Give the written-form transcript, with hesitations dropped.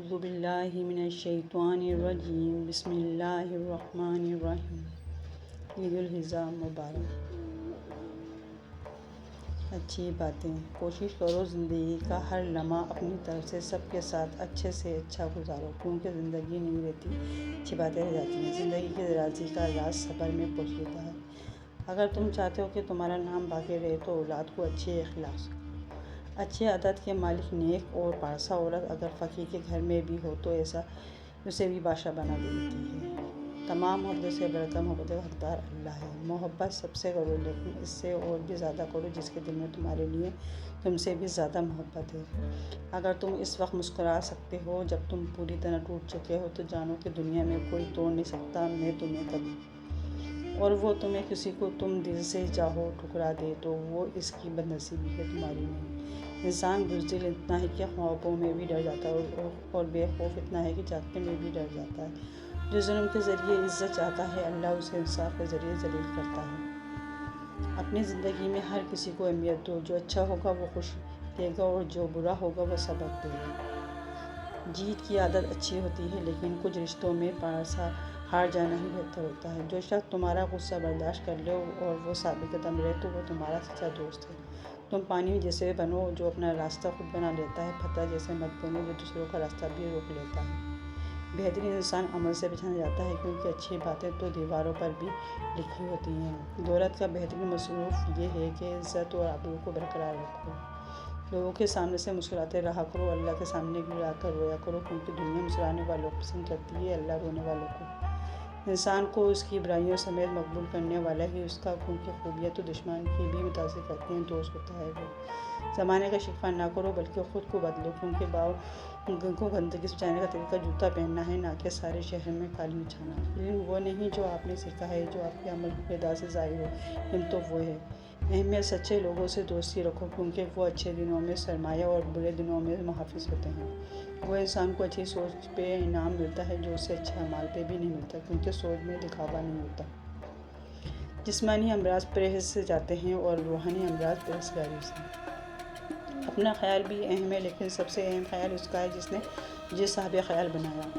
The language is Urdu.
اعوذ باللہ من الشیطان الرجیم بسم اللہ الرحمن الرحیم۔ عید الاضحیٰ مبارک۔ اچھی باتیں، کوشش کرو زندگی کا ہر لمحہ اپنی طرف سے سب کے ساتھ اچھے سے اچھا گزارو، کیونکہ زندگی نہیں رہتی، اچھی باتیں رہ جاتی ہیں۔ زندگی کی درازی کا راز صبر میں پوشیدہ ہے۔ اگر تم چاہتے ہو کہ تمہارا نام باقی رہے تو اولاد کو اچھے اخلاق، اچھی عادت کے مالک، نیک اور پارسا عورت اگر فقیر کے گھر میں بھی ہو تو ایسا اسے بھی بادشاہ بنا دیتی ہے۔ تمام محبت سے بڑھ کر محبت کا حقدار اللہ ہے۔ محبت سب سے کرو، لیکن اس سے اور بھی زیادہ کرو جس کے دل میں تمہارے لیے تم سے بھی زیادہ محبت ہے۔ اگر تم اس وقت مسکرا سکتے ہو جب تم پوری طرح ٹوٹ چکے ہو تو جانو کہ دنیا میں کوئی توڑ نہیں سکتا میں تمہیں کبھی، اور وہ تمہیں کسی کو تم دل سے چاہو ٹھکرا دے تو وہ اس کی بد نصیبی ہے، تمہاری نہیں۔ انسان بزدل اتنا ہے کہ خوابوں میں بھی ڈر جاتا ہے، اور بے خوف اتنا ہے کہ جاگتے میں بھی ڈر جاتا ہے۔ جو ظلم کے ذریعے عزت چاہتا ہے اللہ اسے انصاف کے ذریعے ذلیل کرتا ہے۔ اپنی زندگی میں ہر کسی کو اہمیت دو، جو اچھا ہوگا وہ خوش دے گا اور جو برا ہوگا وہ سبق دے گا۔ جیت کی عادت اچھی ہوتی ہے لیکن کچھ رشتوں میں پارسا ہار جانا ہی بہتر ہوتا ہے۔ جو شخص تمہارا غصہ برداشت کر لے اور وہ ثابت قدم رہے تو وہ تمہارا سچا دوست ہے۔ تم پانی جیسے بنو جو اپنا راستہ خود بنا لیتا ہے، پتھر جیسے مت بنو جو دوسروں کا راستہ بھی روک لیتا ہے۔ بہترین انسان عمل سے پہچانا جاتا ہے، کیونکہ اچھی باتیں تو دیواروں پر بھی لکھی ہوتی ہیں۔ دولت کا بہترین مصروف یہ ہے کہ عزت اور آبرو کو برقرار رکھو۔ لوگوں کے سامنے سے مسکراتے رہا کرو، اللہ کے سامنے گڑا کر رویا کرو، کیونکہ دنیا مسکرانے والوں کو پسند کرتی ہے، اللہ رونے والوں کو۔ انسان کو اس کی برائیوں سمیت مقبول کرنے والا ہی اس کا، کیونکہ خوبیاں تو دشمن کی بھی متاثر کرتی ہیں، دوست ہوتا ہے وہ۔ زمانے کا شکوہ نہ کرو بلکہ خود کو بدلو، کیونکہ باغ کو گندگی سے بچانے کا طریقہ جوتا پہننا ہے، نہ کہ سارے شہر میں کالی مچھانا۔ علم وہ نہیں جو آپ نے سیکھا ہے، جو آپ کے عمل کی ادا سے ظاہر ہو، علم تو وہ ہے۔ اہمیت، سچے لوگوں سے دوستی رکھو، کیونکہ وہ اچھے دنوں میں سرمایہ اور برے دنوں میں محافظ ہوتے ہیں۔ وہ انسان کو اچھی سوچ پہ انعام ملتا ہے جو اسے اچھے اعمال پہ بھی نہیں ملتا، کیونکہ سوچ میں دکھاوا نہیں ہوتا۔ جسمانی امراض پرہیز سے جاتے ہیں اور روحانی امراض پرہیزگاری سے۔ اپنا خیال بھی اہم ہے، لیکن سب سے اہم خیال اس کا ہے جس نے مجھے صاحب خیال بنایا۔